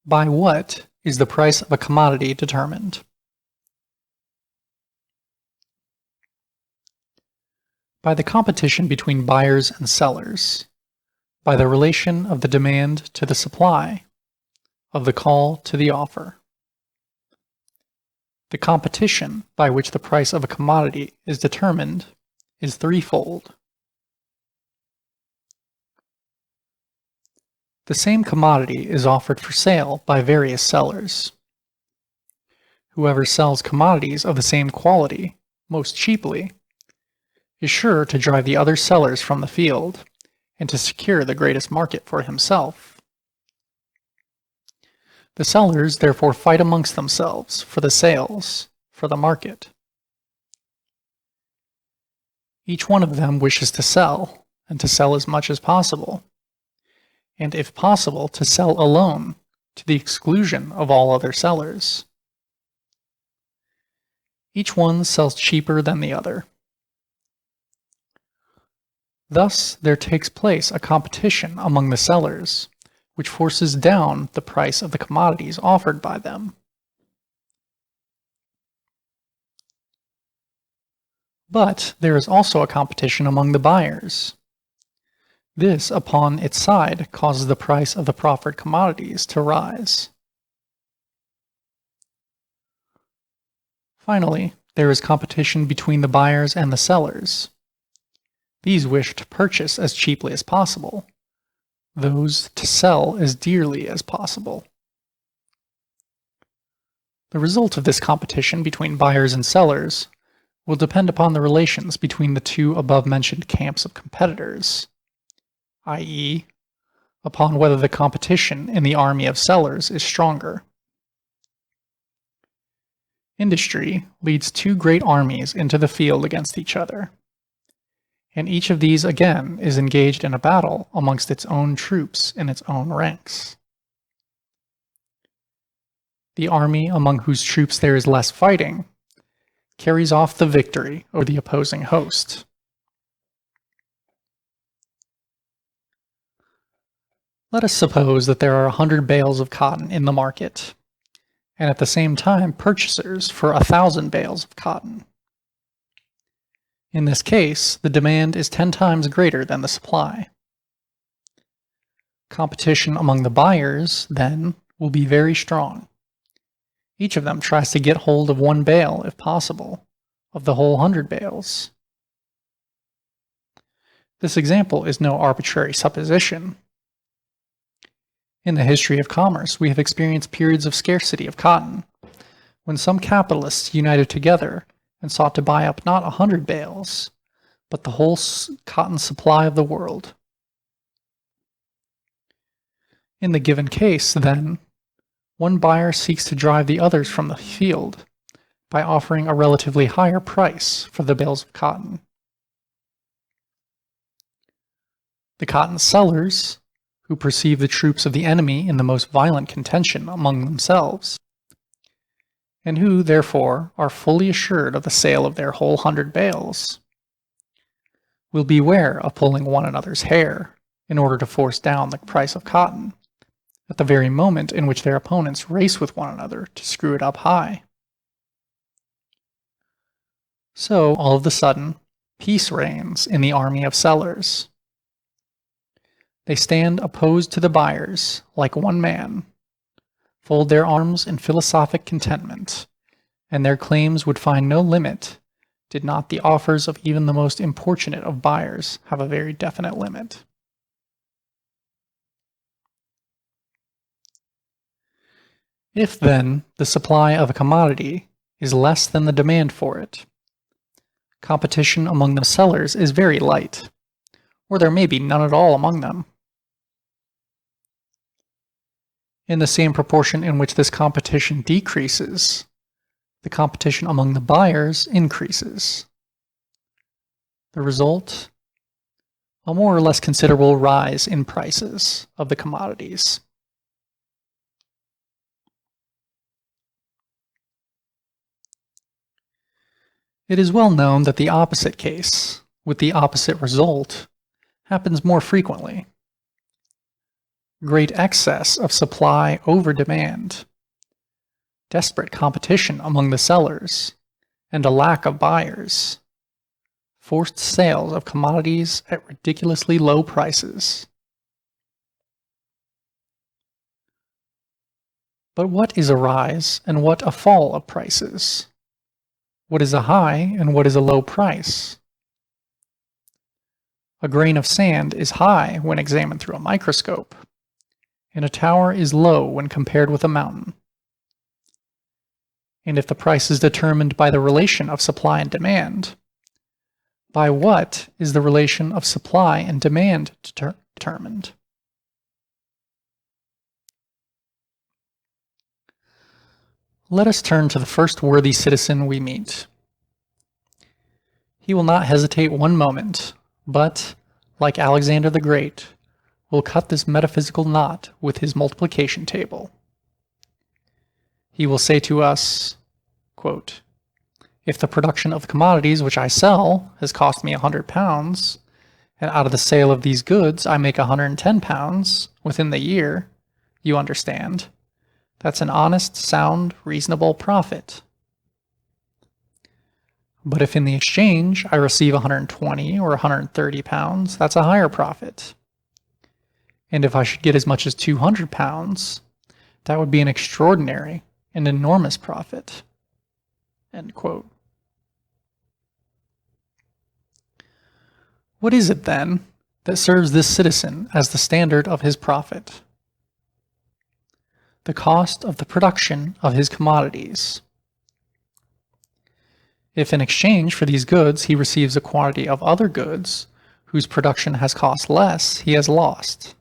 By what is the price of a commodity determined? By the competition between buyers and sellers, by the relation of the demand to the supply, of the call to the offer. The competition by which the price of a commodity is determined is threefold. The same commodity is offered for sale by various sellers. Whoever sells commodities of the same quality most cheaply is sure to drive the other sellers from the field and to secure the greatest market for himself. The sellers therefore fight amongst themselves for the sales, for the market. Each one of them wishes to sell, and to sell as much as possible, and if possible to sell alone, to the exclusion of all other sellers. Each one sells cheaper than the other. Thus there takes place a competition among the sellers, which forces down the price of the commodities offered by them. But there is also a competition among the buyers. This, upon its side, causes the price of the proffered commodities to rise. Finally, there is competition between the buyers and the sellers. These wish to purchase as cheaply as possible, those to sell as dearly as possible. The result of this competition between buyers and sellers will depend upon the relations between the two above-mentioned camps of competitors, i.e., upon whether the competition in the army of sellers is stronger. Industry leads two great armies into the field against each other, and each of these again is engaged in a battle amongst its own troops in its own ranks. The army among whose troops there is less fighting carries off the victory over the opposing host. Let us suppose that there are 100 bales of cotton in the market, and at the same time purchasers for 1,000 bales of cotton. In this case, the demand is 10 times greater than the supply. Competition among the buyers, then, will be very strong. Each of them tries to get hold of one bale, if possible, of the whole 100 bales. This example is no arbitrary supposition. In the history of commerce, we have experienced periods of scarcity of cotton, when some capitalists united together and sought to buy up not 100 bales, but the whole cotton supply of the world. In the given case, then, one buyer seeks to drive the others from the field by offering a relatively higher price for the bales of cotton. The cotton sellers, who perceive the troops of the enemy in the most violent contention among themselves, and who, therefore, are fully assured of the sale of their whole 100 bales, will beware of pulling one another's hair in order to force down the price of cotton, at the very moment in which their opponents race with one another to screw it up high. So, all of a sudden, peace reigns in the army of sellers. They stand opposed to the buyers, like one man, fold their arms in philosophic contentment, and their claims would find no limit, did not the offers of even the most importunate of buyers have a very definite limit. If, then, the supply of a commodity is less than the demand for it, competition among the sellers is very light, or there may be none at all among them. In the same proportion in which this competition decreases, the competition among the buyers increases. The result? A more or less considerable rise in prices of the commodities. It is well known that the opposite case, with the opposite result, happens more frequently. great excess of supply over demand, desperate competition among the sellers, and a lack of buyers, forced sales of commodities at ridiculously low prices. But what is a rise and what a fall of prices? What is a high and what is a low price? A grain of sand is high when examined through a microscope, and a tower is low when compared with a mountain. And if the price is determined by the relation of supply and demand, by what is the relation of supply and demand determined? Let us turn to the first worthy citizen we meet. He will not hesitate one moment, but, like Alexander the Great, will cut this metaphysical knot with his multiplication table. He will say to us, quote, "If the production of the commodities which I sell has cost me 100 pounds, and out of the sale of these goods I make 110 pounds within the year, you understand, that's an honest, sound, reasonable profit. But if in the exchange I receive 120 or 130 pounds, that's a higher profit. And if I should get as much as 200 pounds, that would be an extraordinary and enormous profit." End quote. What is it, then, that serves this citizen as the standard of his profit? The cost of the production of his commodities. If in exchange for these goods he receives a quantity of other goods whose production has cost less, he has lost.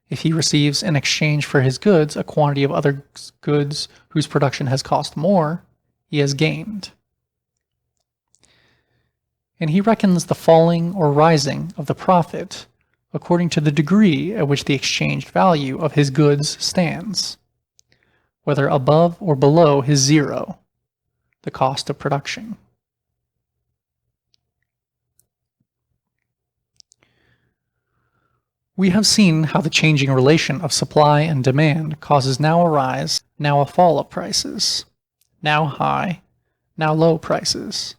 If he receives in exchange for his goods a quantity of other goods whose production has cost more, he has gained. And he reckons the falling or rising of the profit according to the degree at which the exchanged value of his goods stands, whether above or below his zero, the cost of production. We have seen how the changing relation of supply and demand causes now a rise, now a fall of prices, now high, now low prices.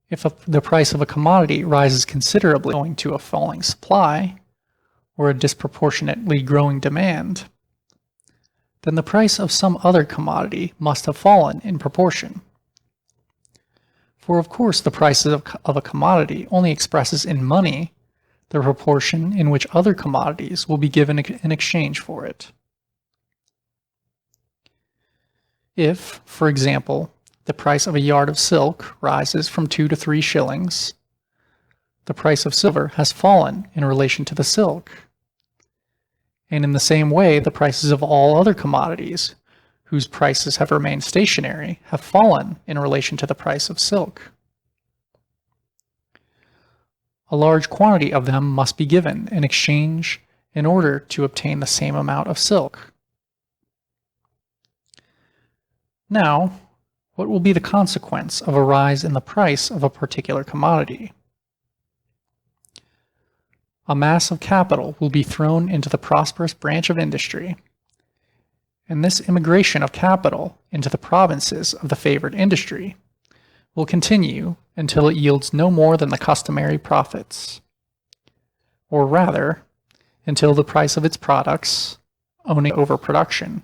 If the price of a commodity rises considerably owing to a falling supply or a disproportionately growing demand, then the price of some other commodity must have fallen in proportion. For of course the price of a commodity only expresses in money the proportion in which other commodities will be given in exchange for it. If, for example, the price of a yard of silk rises from 2 to 3 shillings, the price of silver has fallen in relation to the silk. And in the same way, the prices of all other commodities, whose prices have remained stationary, have fallen in relation to the price of silk. A large quantity of them must be given in exchange in order to obtain the same amount of silk. Now, what will be the consequence of a rise in the price of a particular commodity? A mass of capital will be thrown into the prosperous branch of industry, and this immigration of capital into the provinces of the favored industry will continue until it yields no more than the customary profits, or rather, until the price of its products, owing overproduction,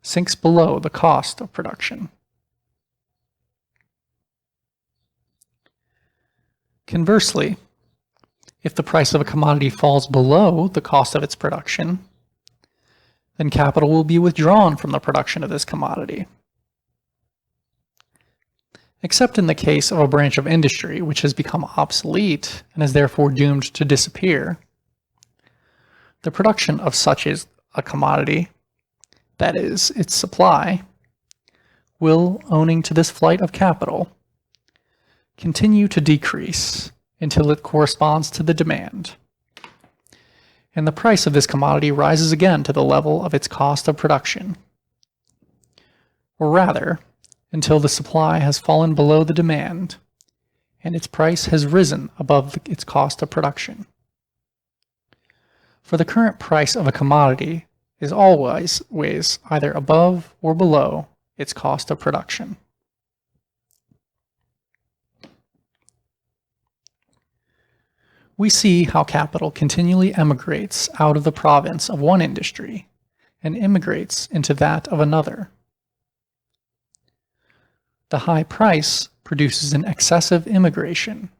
sinks below the cost of production. Conversely, if the price of a commodity falls below the cost of its production, then capital will be withdrawn from the production of this commodity. Except in the case of a branch of industry which has become obsolete and is therefore doomed to disappear, the production of such as a commodity, that is, its supply, will, owing to this flight of capital, continue to decrease until it corresponds to the demand, and the price of this commodity rises again to the level of its cost of production, or rather, until the supply has fallen below the demand, and its price has risen above its cost of production. For the current price of a commodity is always either above or below its cost of production. We see how capital continually emigrates out of the province of one industry and immigrates into that of another. The high price produces an excessive immigration,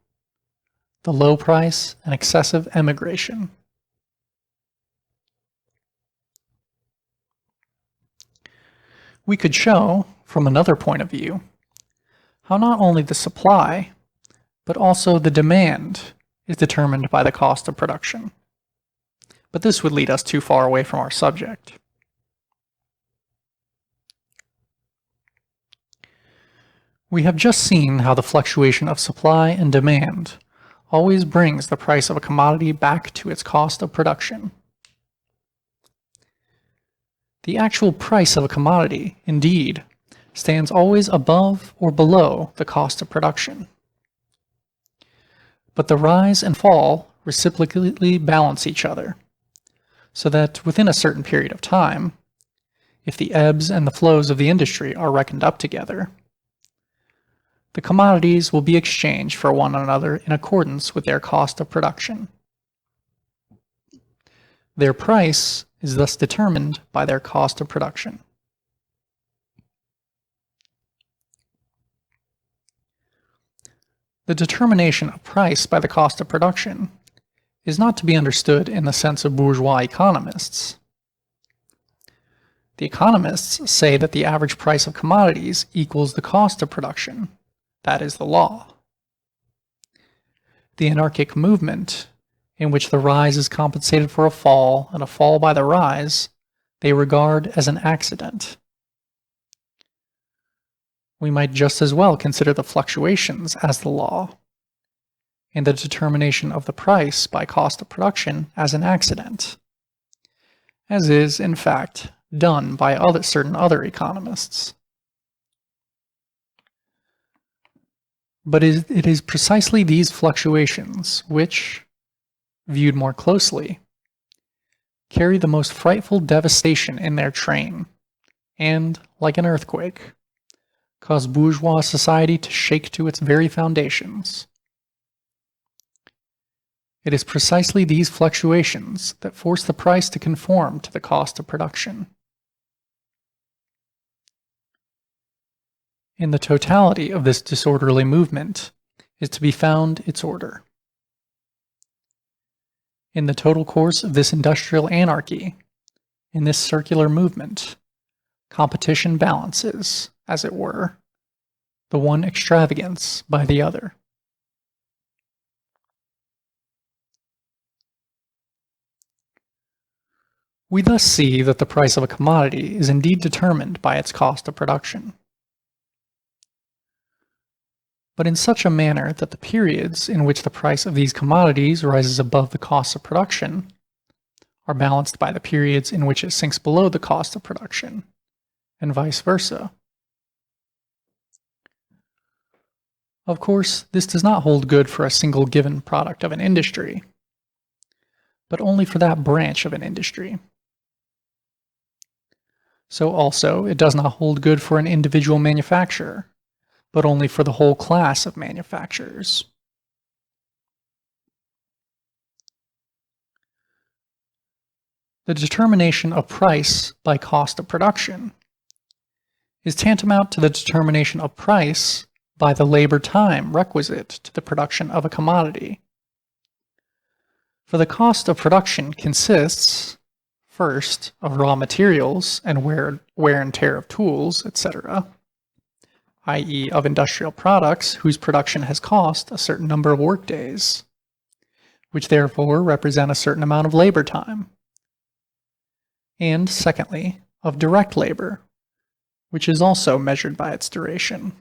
the low price an excessive emigration. We could show, from another point of view, how not only the supply, but also the demand is determined by the cost of production. But this would lead us too far away from our subject. We have just seen how the fluctuation of supply and demand always brings the price of a commodity back to its cost of production. The actual price of a commodity, indeed, stands always above or below the cost of production. But the rise and fall reciprocally balance each other, so that within a certain period of time, if the ebbs and the flows of the industry are reckoned up together, the commodities will be exchanged for one another in accordance with their cost of production. Their price is thus determined by their cost of production. The determination of price by the cost of production is not to be understood in the sense of bourgeois economists. The economists say that the average price of commodities equals the cost of production. That is the law. The anarchic movement, in which the rise is compensated for a fall and a fall by the rise, they regard as an accident. We might just as well consider the fluctuations as the law, and the determination of the price by cost of production as an accident, as is, in fact, done by certain other economists. But it is precisely these fluctuations which, viewed more closely, carry the most frightful devastation in their train, and, like an earthquake, cause bourgeois society to shake to its very foundations. It is precisely these fluctuations that force the price to conform to the cost of production. In the totality of this disorderly movement is to be found its order. In the total course of this industrial anarchy, in this circular movement, competition balances, as it were, the one extravagance by the other. We thus see that the price of a commodity is indeed determined by its cost of production, but in such a manner that the periods in which the price of these commodities rises above the cost of production are balanced by the periods in which it sinks below the cost of production, and vice versa. Of course, this does not hold good for a single given product of an industry, but only for that branch of an industry. So also, it does not hold good for an individual manufacturer, but only for the whole class of manufacturers. The determination of price by cost of production is tantamount to the determination of price by the labor time requisite to the production of a commodity. For the cost of production consists, first, of raw materials and wear and tear of tools, etc., i.e. of industrial products whose production has cost a certain number of workdays, which therefore represent a certain amount of labor time. And secondly, of direct labor, which is also measured by its duration.